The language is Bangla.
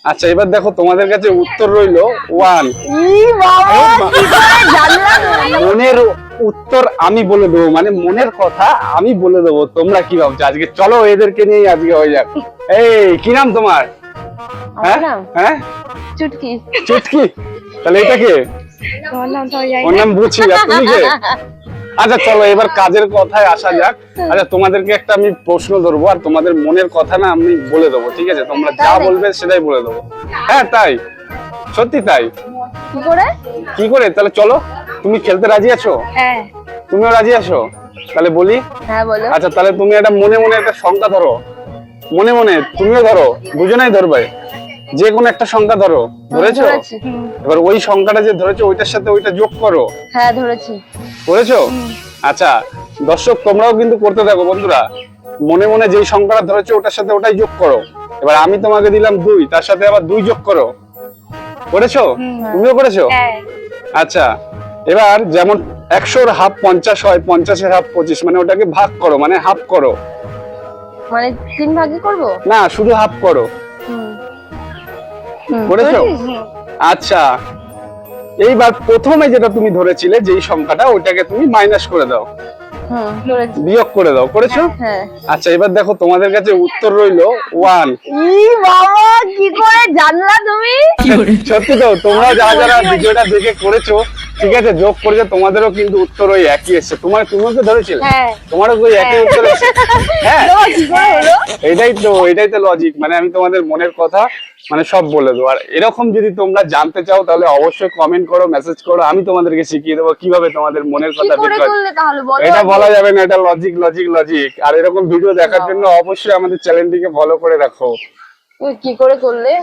আচ্ছা এবার দেখো তোমাদের কাছে উত্তর রইলো 1। মনের উত্তর আমি বলে দেবো, মানে মনের কথা আমি বলে দেবো। তোমরা কি ভাবছো? আজকে চলো এদেরকে নিয়ে আজকে হয়ে যাক। এই কি নাম তোমার? হ্যাঁ হ্যাঁ, চুটকি। চুটকি। তাহলে এটা কে? ওর নাম বুঝি। আর তুমি কে? আচ্ছা চলো এবার কাজের কথায় আসা যাক। আচ্ছা তোমাদেরকে একটা আমি প্রশ্ন ধরবো, আর তোমাদের মনের কথা না আমি বলে দেবো, ঠিক আছে? তোমরা যা বলবে সেটাই বলে দেবো। হ্যাঁ তাই? সত্যি তাই? কি করে? কি করে? তাহলে চলো। তুমি খেলতে রাজি আছো? হ্যাঁ। তুমিও রাজি আছো? তাহলে বলি। হ্যাঁ বলো। আচ্ছা তাহলে তুমি একটা মনে মনে একটা সংখ্যা ধরো। মনে মনে তুমিও ধরো, দুজনেই ধরবে। যে কোনো একটা সংখ্যা ধরো। ধরেছো? ধরেছি। এবার ওই সংখ্যাটা যে ধরেছো ওইটার সাথে ওইটা যোগ করো। হ্যাঁ ধরেছি। করেছো? আচ্ছা দর্শক তোমরাও কিন্তু করতে থাকো বন্ধুরা। মনে মনে যেই সংখ্যাটা ধরেছো ওটার সাথে ওটাই যোগ করো। এবার আমি তোমাকে দিলাম 2, তার সাথে আবার 2 যোগ করো। করেছো? তুমিও করেছো? হ্যাঁ। আচ্ছা এবার যেমন 100-র হাফ 50 হয়, 50-এর হাফ 25, মানে ওটাকে ভাগ করো, মানে হাফ করো। মানে 3 ভাগে করব? না শুধু হাফ করো। করেছো? আচ্ছা এইবার প্রথমে যেটা তুমি ধরেছিলে যেই সংখ্যাটা ওইটাকে তুমি মাইনাস করে দাও, ধরেছি। বিয়োগ করে দাও। করেছো? হ্যাঁ। আচ্ছা এবার দেখো তোমাদের কাছে উত্তর রইলো 1। বাবা কি করে জানলা তুমি? সত্যি তো, তোমরা যারা যারা ভিডিওটা দেখে করেছো, ঠিক আছে, যোগ করেছো, তোমাদেরও কিন্তু উত্তর ওই একই এসেছে। তুমিও কি ধরেছিলে? হ্যাঁ। তোমারও ওই একই উত্তর এসেছে। হ্যাঁ কি করে হলো? এটাই তো লজিক, মানে আমি তোমাদের মনের কথা মানে সব বলে দেবো। আর এরকম যদি তোমরা জানতে চাও তাহলে অবশ্যই কমেন্ট করো, মেসেজ করো, আমি তোমাদেরকে শিখিয়ে দেবো কিভাবে তোমাদের মনের কথা বের করতে। তাহলে বলো। এটা বলা যাবে না, এটা লজিক লজিক লজিক। আর এরকম ভিডিও দেখার জন্য অবশ্যই আমাদের চ্যানেলটিকে ফলো করে রাখো। কি করে করলে?